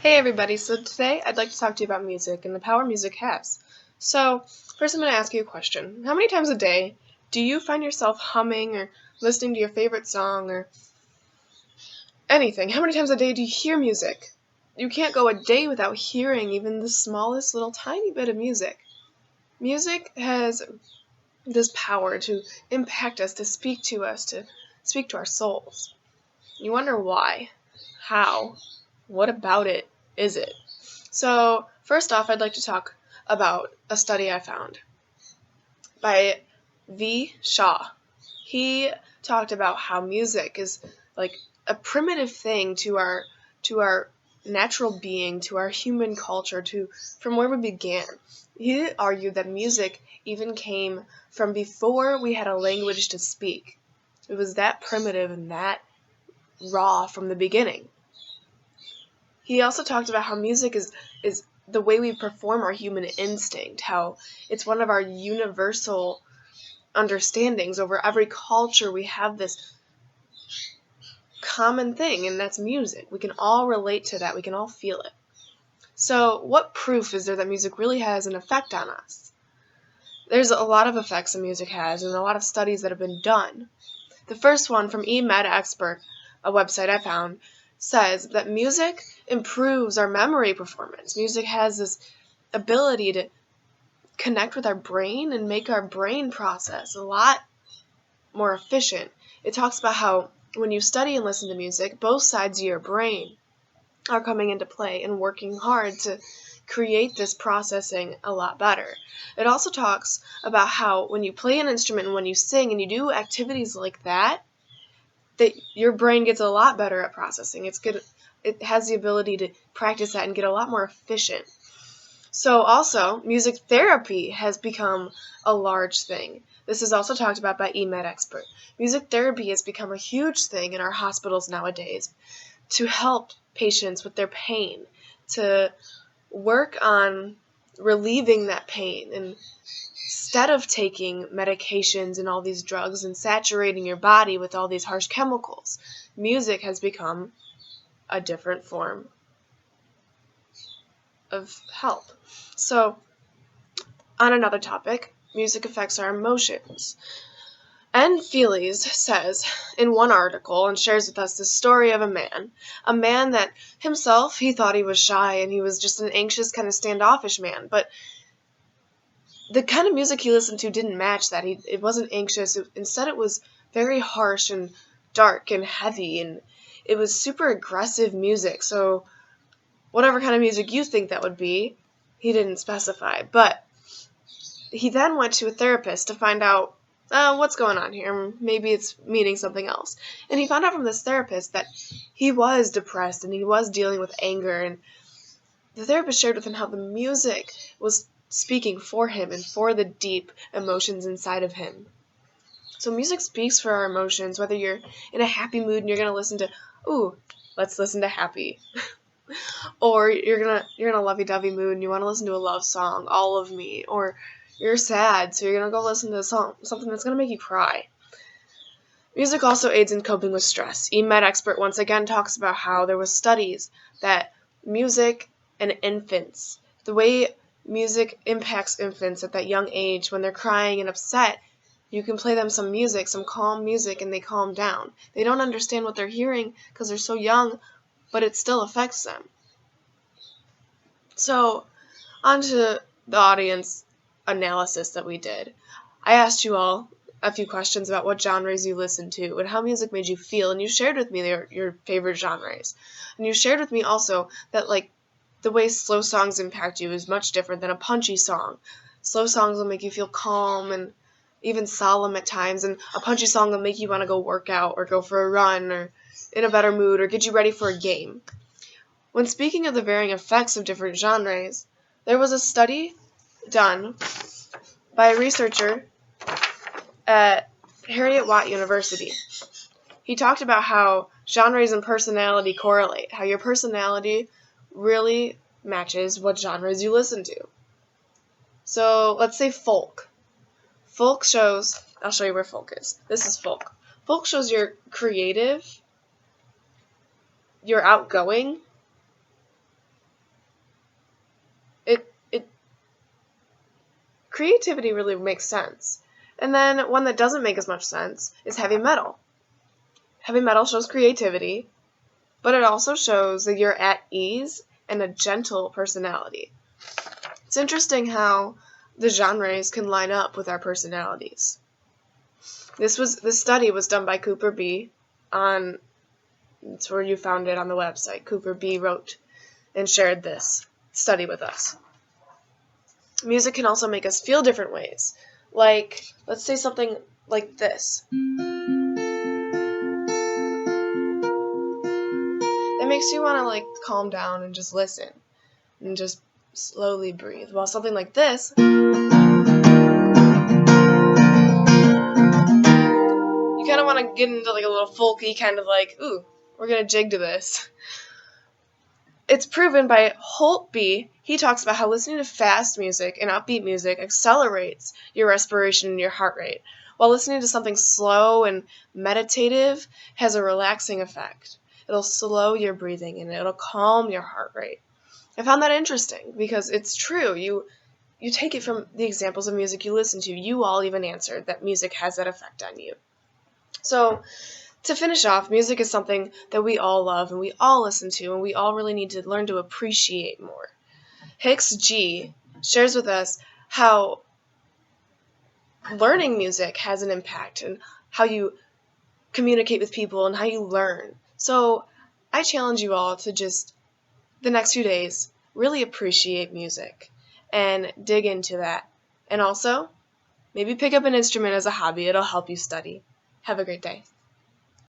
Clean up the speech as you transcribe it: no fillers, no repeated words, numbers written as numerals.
Hey everybody, so today I'd like to talk to you about music and the power music has. So, first I'm going to ask you a question. How many times a day do you find yourself humming or listening to your favorite song or anything? How many times a day do you hear music? You can't go a day without hearing even the smallest little tiny bit of music. Music has this power to impact us, to speak to us, to speak to our souls. You wonder why, how, what about it is it? So, first off, I'd like to talk about a study I found by V. Shaw. He talked about how music is like a primitive thing to our natural being, to our human culture, to from where we began. He argued that music even came from before we had a language to speak. It was that primitive and that raw from the beginning. He also talked about how music is the way we perform our human instinct, how it's one of our universal understandings. Over every culture we have this common thing, and that's music. We can all relate to that. We can all feel it. So what proof is there that music really has an effect on us? There's a lot of effects that music has, and a lot of studies that have been done. The first one from eMedExpert, a website I found, says that music improves our memory performance. Music has this ability to connect with our brain and make our brain process a lot more efficient. It talks about how when you study and listen to music, both sides of your brain are coming into play and working hard to create this processing a lot better. It also talks about how when you play an instrument and when you sing and you do activities like that your brain gets a lot better at processing. It's good. It has the ability to practice that and get a lot more efficient. So also, music therapy has become a large thing. This is also talked about by eMedExpert. Music therapy has become a huge thing in our hospitals nowadays to help patients with their pain, to work on relieving that pain. And instead of taking medications and all these drugs and saturating your body with all these harsh chemicals, music has become a different form of help. So, on another topic, music affects our emotions. Ann Feelies says in one article and shares with us the story of a man that himself, he thought he was shy and he was just an anxious, kind of standoffish man, but the kind of music he listened to didn't match that. It wasn't anxious. Instead, it was very harsh and dark and heavy, and it was super aggressive music. So whatever kind of music you think that would be, he didn't specify. But he then went to a therapist to find out what's going on here. Maybe it's meaning something else. And he found out from this therapist that he was depressed and he was dealing with anger. And the therapist shared with him how the music was speaking for him and for the deep emotions inside of him. So music speaks for our emotions, whether you're in a happy mood and you're going to listen to, ooh, let's listen to Happy. Or you're in a lovey-dovey mood and you want to listen to a love song, All of Me. Or you're sad, so you're going to go listen to a song, something that's going to make you cry. Music also aids in coping with stress. eMedExpert once again talks about how there was studies that music and infants, the way music impacts infants at that young age when they're crying and upset, you can play them some music, some calm music, and they calm down. They don't understand what they're hearing because they're so young, but it still affects them. So, on to the audience analysis that we did. I asked you all a few questions about what genres you listened to and how music made you feel, and you shared with me your favorite genres. And you shared with me also that, like, the way slow songs impact you is much different than a punchy song. Slow songs will make you feel calm and even solemn at times, and a punchy song will make you want to go work out or go for a run or in a better mood or get you ready for a game. When speaking of the varying effects of different genres, there was a study done by a researcher at Heriot-Watt University. He talked about how genres and personality correlate, how your personality really matches what genres you listen to. So let's say folk. Folk shows, I'll show you where folk is. This is folk. Folk shows you're creative, you're outgoing, creativity really makes sense. And then one that doesn't make as much sense is heavy metal. Heavy metal shows creativity, but it also shows that you're at ease and a gentle personality. It's interesting how the genres can line up with our personalities. This study was done by Cooper B. It's where you found it on the website. Cooper B. wrote and shared this study with us. Music can also make us feel different ways. Like, let's say something like this. It makes you want to calm down and just listen and just slowly breathe. While something like this, you kind of want to get into a little folky kind of ooh, we're going to jig to this. It's proven by Holtby. He talks about how listening to fast music and upbeat music accelerates your respiration and your heart rate, while listening to something slow and meditative has a relaxing effect. It'll slow your breathing and it'll calm your heart rate. I found that interesting because it's true. You take it from the examples of music you listen to. You all even answered that music has that effect on you. So, to finish off, music is something that we all love and we all listen to, and we all really need to learn to appreciate more. Hicks G. shares with us how learning music has an impact and how you communicate with people and how you learn. So I challenge you all to just, the next few days, really appreciate music and dig into that. And also, maybe pick up an instrument as a hobby. It'll help you study. Have a great day.